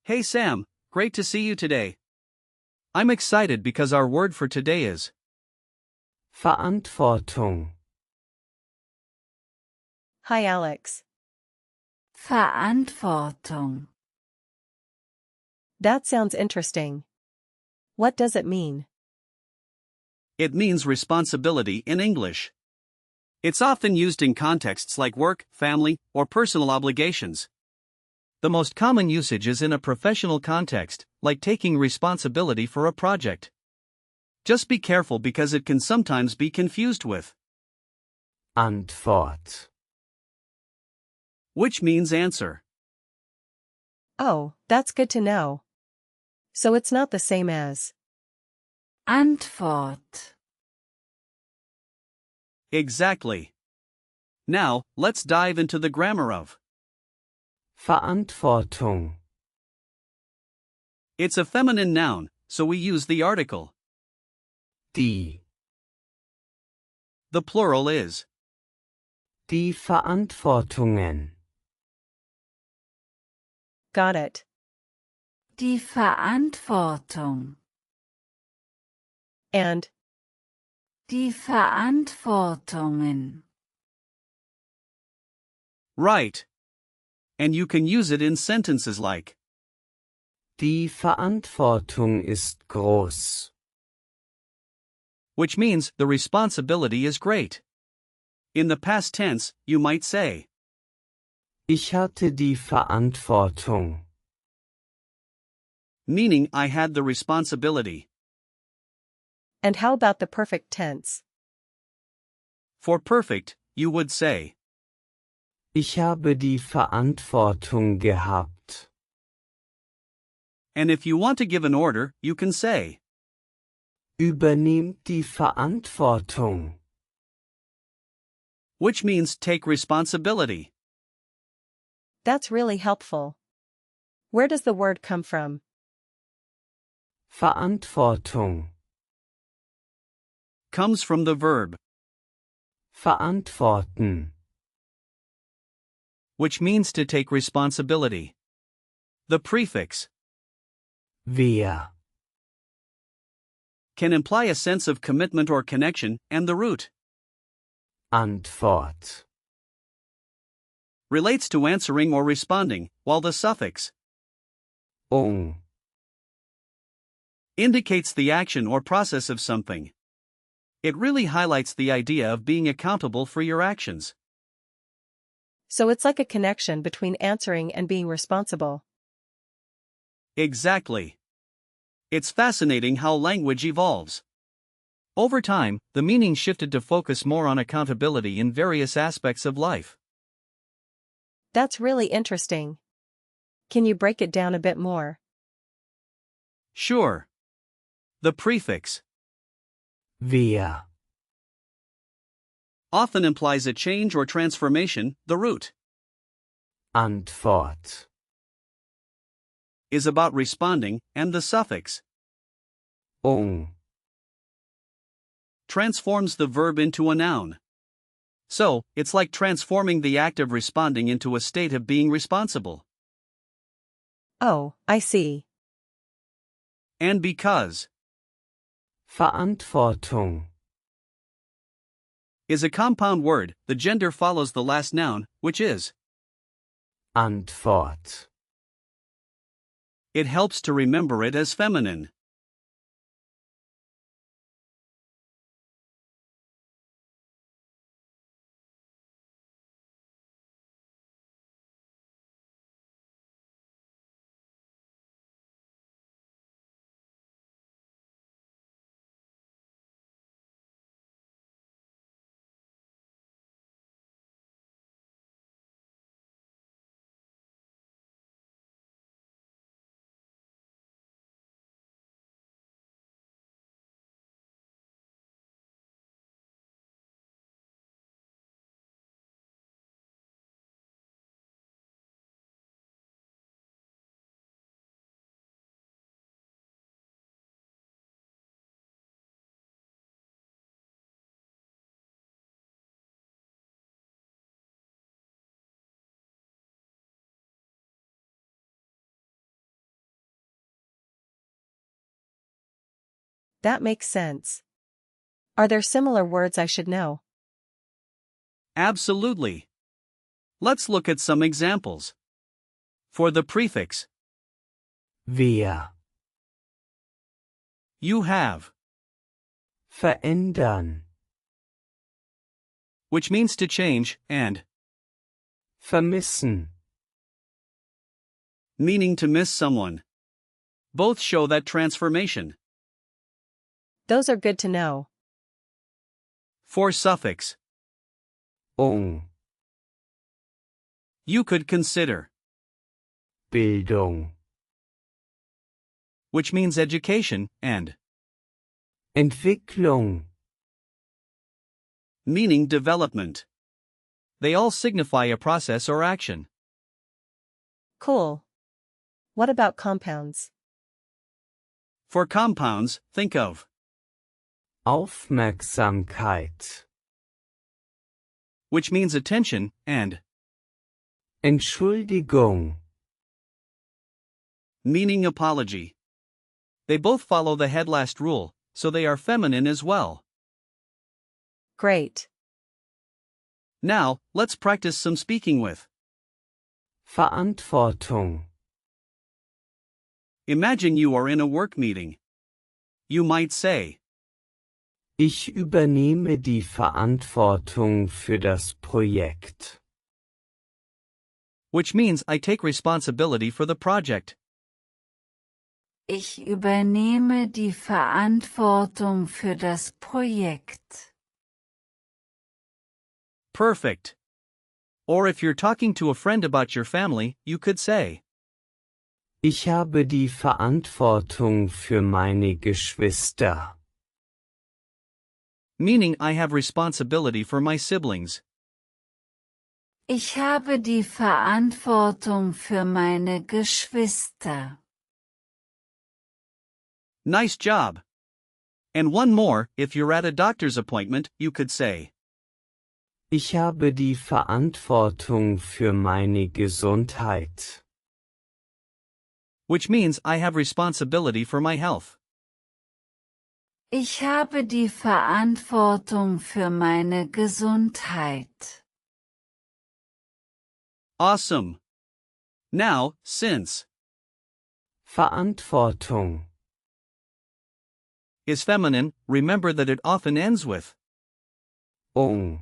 Hey Sam, great to see you today. I'm excited because our word for today is Verantwortung. Hi Alex. Verantwortung. That sounds interesting. What does it mean? It means responsibility in English. It's often used in contexts like work, family, or personal obligations. The most common usage is in a professional context, like taking responsibility for a project. Just be careful because it can sometimes be confused with Antwort. which means answer. Oh, that's good to know. So it's not the same as Antwort. Exactly. Now, let's dive into the grammar of. Verantwortung. It's a feminine noun, so we use the article. Die. The plural is Die Verantwortungen. got it. Die Verantwortung. And Die Verantwortungen. right. And you can use it in sentences like Die Verantwortung ist groß. which means the responsibility is great. In the past tense, you might say Ich hatte die Verantwortung. meaning I had the responsibility. and how about the perfect tense? For perfect, you would say Ich habe die Verantwortung gehabt. and if you want to give an order, you can say Übernimmt die Verantwortung. which means take responsibility. That's really helpful. Where does the word come from? Verantwortung. Comes from the verb, Verantworten. which means to take responsibility. The prefix Wer. can imply a sense of commitment or connection, and the root Antwort. relates to answering or responding, while the suffix Ung. indicates the action or process of something. It really highlights the idea of being accountable for your actions. So it's like a connection between answering and being responsible. Exactly. It's fascinating how language evolves. Over time, the meaning shifted to focus more on accountability in various aspects of life. That's really interesting. Can you break it down a bit more? Sure. The prefix Wer. often implies a change or transformation. The root Antwort. is about responding, and the suffix Ung. transforms the verb into a noun. So, it's like transforming the act of responding into a state of being responsible. Oh, I see. And because Verantwortung. is a compound word, the gender follows the last noun, which is. Antwort. It helps to remember it as feminine. that makes sense. Are there similar words I should know? Absolutely. Let's look at some examples. For the prefix, Wir. you have, Verändern. which means to change, and Vermissen. meaning to miss someone. Both show that transformation. Those are good to know. For suffix, Ung. you could consider, Bildung. which means education, and Entwicklung. meaning development. They all signify a process or action. Cool. What about compounds? For compounds, think of, Aufmerksamkeit. which means attention, and Entschuldigung. meaning apology. They both follow the head last rule, so they are feminine as well. Great. Now, let's practice some speaking with. Verantwortung. Imagine you are in a work meeting. You might say, Ich übernehme die Verantwortung für das Projekt. which means I take responsibility for the project. Ich übernehme die Verantwortung für das Projekt. Perfect. Or if you're talking to a friend about your family, you could say, Ich habe die Verantwortung für meine Geschwister. meaning I have responsibility for my siblings. Ich habe die Verantwortung für meine Geschwister. Nice job. And one more, if you're at a doctor's appointment, you could say, Ich habe die Verantwortung für meine Gesundheit. which means I have responsibility for my health. Ich habe die Verantwortung für meine Gesundheit. Awesome. Now, since Verantwortung. is feminine, remember that it often ends with. Ung.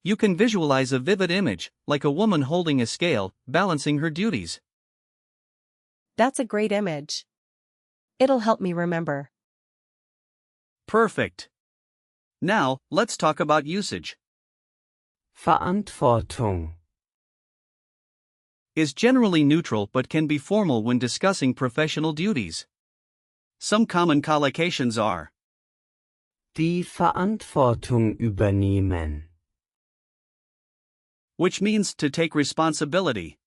You can visualize a vivid image, like a woman holding a scale, balancing her duties. That's a great image. It'll help me remember. Perfect. Now, let's talk about usage. Verantwortung. Is generally neutral but can be formal when discussing professional duties. Some common collocations are Die Verantwortung übernehmen. which means to take responsibility,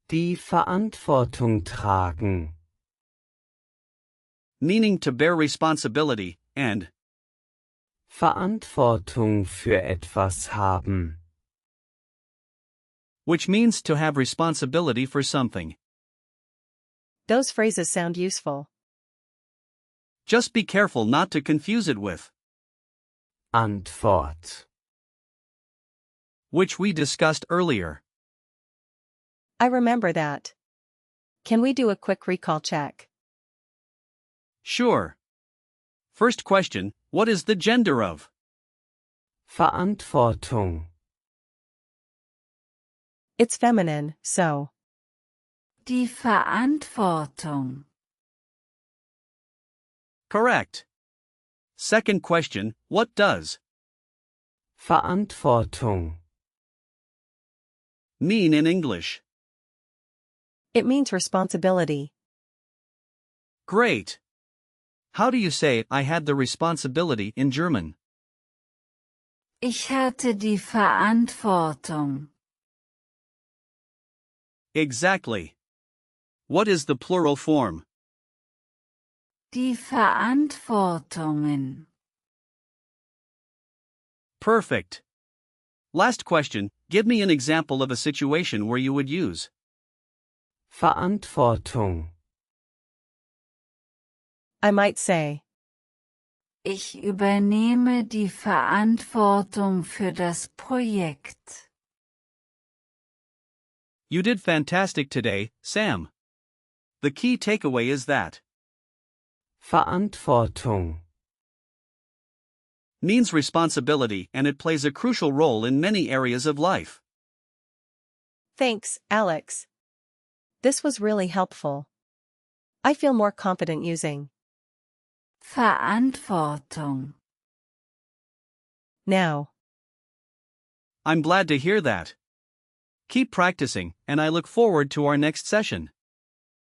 Die Verantwortung tragen. meaning to bear responsibility, and Verantwortung für etwas haben. which means to have responsibility for something. Those phrases sound useful. Just be careful not to confuse it with, Antwort. which we discussed earlier. I remember that. Can we do a quick recall check? Sure. First question, what is the gender of? Verantwortung. It's feminine, so. Die Verantwortung. Correct. Second question, what does Verantwortung. mean in English? It means responsibility. Great. How do you say I had the responsibility in German? Ich hatte die Verantwortung. Exactly. What is the plural form? Die Verantwortungen. Perfect. Last question, give me an example of a situation where you would use Verantwortung. I might say, Ich übernehme die Verantwortung für das Projekt. You did fantastic today, Sam. The key takeaway is that Verantwortung. means responsibility and it plays a crucial role in many areas of life. Thanks, Alex. This was really helpful. I feel more confident using Verantwortung. now. I'm glad to hear that. Keep practicing, and I look forward to our next session.